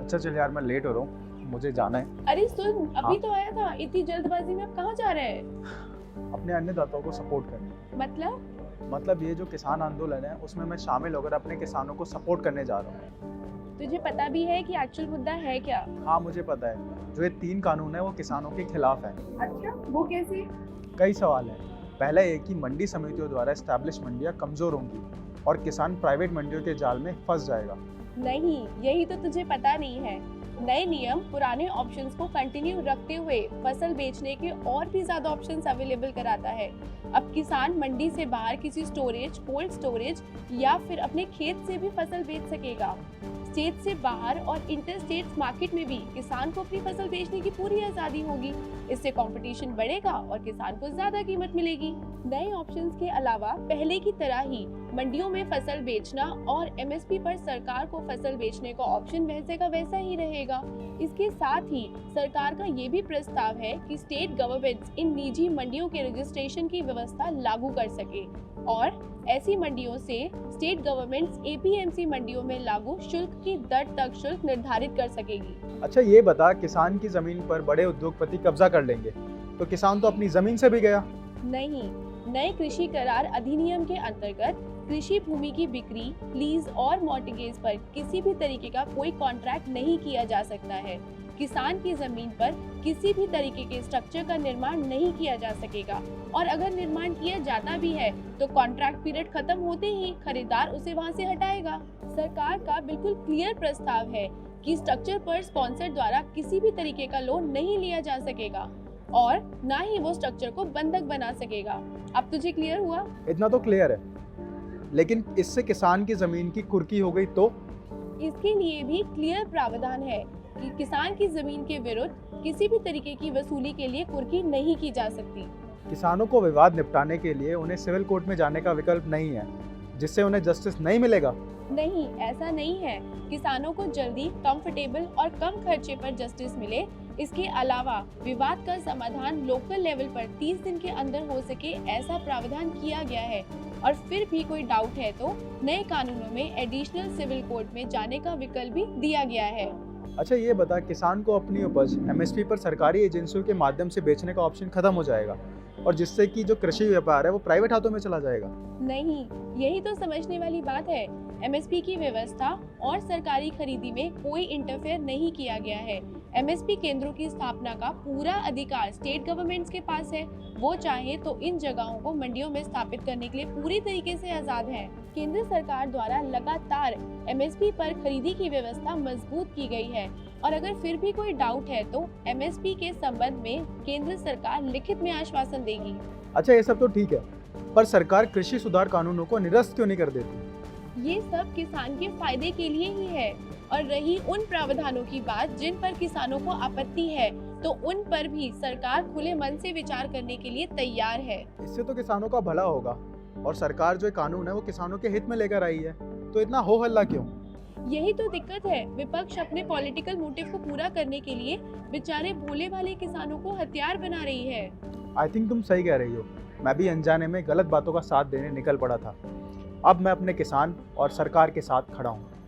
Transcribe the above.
अच्छा चल यार, मैं लेट हो रहा हूँ, मुझे जाना है। अरे सुन, अभी हाँ? तो आया था, इतनी जल्दबाजी में अब कहाँ जा रहे हैं? अपने अन्नदाताओं को सपोर्ट करने। मतलब ये जो किसान आंदोलन है उसमें मैं शामिल होकर अपने किसानों को सपोर्ट करने जा रहा हूँ। तुझे पता भी है कि एक्चुअल मुद्दा है क्या? हाँ मुझे पता है, जो ये 3 कानून है वो किसानों के खिलाफ है। अच्छा, वो कैसे? कई सवाल हैं। पहला ये कि मंडी समितियों द्वारा एस्टैब्लिश मंडियाँ कमज़ोर होंगी और किसान प्राइवेट मंडियों के जाल में फंस जाएगा। नहीं, यही तो तुझे पता नहीं है। नए नियम पुराने ऑप्शंस को कंटिन्यू रखते हुए फसल बेचने के और भी ज्यादा ऑप्शंस अवेलेबल कराता है। अब किसान मंडी से बाहर किसी स्टोरेज, कोल्ड स्टोरेज या फिर अपने खेत से भी फसल बेच सकेगा। स्टेट से बाहर और इंटर स्टेट मार्केट में भी किसान को अपनी फसल बेचने की पूरी आजादी होगी। इससे कंपटीशन बढ़ेगा और किसान को ज्यादा कीमत मिलेगी। नए ऑप्शंस के अलावा पहले की तरह ही मंडियों में फसल बेचना और एमएसपी पर सरकार को फसल बेचने का ऑप्शन वैसे का वैसा ही रहेगा। इसके साथ ही सरकार का ये भी प्रस्ताव है कि स्टेट गवर्नमेंट्स इन निजी मंडियों के रजिस्ट्रेशन की व्यवस्था लागू कर सके और ऐसी मंडियों से स्टेट गवर्नमेंट्स एपीएमसी मंडियों में लागू शुल्क की दर तक शुल्क निर्धारित कर सकेगी। अच्छा ये बता, किसान की जमीन पर बड़े उद्योगपति कब्जा कर लेंगे तो किसान तो अपनी जमीन से भी गया। नहीं, नए कृषि करार अधिनियम के अंतर्गत कृषि भूमि की बिक्री, लीज और मॉर्टगेज पर किसी भी तरीके का कोई कॉन्ट्रैक्ट नहीं किया जा सकता है। किसान की जमीन पर किसी भी तरीके के स्ट्रक्चर का निर्माण नहीं किया जा सकेगा और अगर निर्माण किया जाता भी है तो कॉन्ट्रैक्ट पीरियड खत्म होते ही खरीदार उसे वहां से हटाएगा। सरकार का बिल्कुल क्लियर प्रस्ताव है कि स्ट्रक्चर पर स्पॉन्सर द्वारा किसी भी तरीके का लोन नहीं लिया जा सकेगा और ना ही वो स्ट्रक्चर को बंधक बना सकेगा। अब तुझे क्लियर हुआ? इतना तो क्लियर है, लेकिन इससे किसान की जमीन की कुर्की हो गई तो? इसके लिए भी क्लियर प्रावधान है कि किसान की जमीन के विरुद्ध किसी भी तरीके की वसूली के लिए कुर्की नहीं की जा सकती। किसानों को विवाद निपटाने के लिए उन्हें सिविल कोर्ट में जाने का विकल्प नहीं है, जिससे उन्हें जस्टिस नहीं मिलेगा। नहीं, ऐसा नहीं है। किसानों को जल्दी, कंफर्टेबल और कम खर्चे पर जस्टिस मिले। इसके अलावा विवाद का समाधान लोकल लेवल पर 30 दिन के अंदर हो सके, ऐसा प्रावधान किया गया है। और फिर भी कोई डाउट है तो नए कानूनों में एडिशनल सिविल कोर्ट में जाने का विकल्प भी दिया गया है। अच्छा ये बता, किसान को अपनी उपज एमएसपी पर सरकारी एजेंसियों के माध्यम से बेचने का ऑप्शन खत्म हो जाएगा और जिससे कि जो कृषि व्यापार है वो प्राइवेट हाथों में चला जाएगा। नहीं, यही तो समझने वाली बात है। एमएसपी की व्यवस्था और सरकारी खरीदी में कोई इंटरफेयर नहीं किया गया है। एमएसपी केंद्रों की स्थापना का पूरा अधिकार स्टेट गवर्नमेंट्स के पास है। वो चाहे तो इन जगहों को मंडियों में स्थापित करने के लिए पूरी तरीके से आजाद है। केंद्र सरकार द्वारा लगातार एमएसपी पर खरीदी की व्यवस्था मजबूत की गई है और अगर फिर भी कोई डाउट है तो एमएसपी के संबंध में केंद्र सरकार लिखित में आश्वासन देगी। अच्छा ये सब तो ठीक है, पर सरकार कृषि सुधार कानूनों को निरस्त क्यों नहीं कर देती? ये सब किसान के फायदे के लिए ही है। और रही उन प्रावधानों की बात जिन पर किसानों को आपत्ति है, तो उन पर भी सरकार खुले मन से विचार करने के लिए तैयार है। इससे तो किसानों का भला होगा और सरकार जो कानून है वो किसानों के हित में लेकर आई है, तो इतना हो हल्ला क्यों? यही तो दिक्कत है। विपक्ष अपने पॉलिटिकल मोटिव को पूरा करने के लिए बेचारे भोले भाले किसानों को हथियार बना रही है। आई थिंक तुम सही कह रही हो। मैं भी अनजाने में गलत बातों का साथ देने निकल पड़ा था। अब मैं अपने किसान और सरकार के साथ खड़ा हूँ।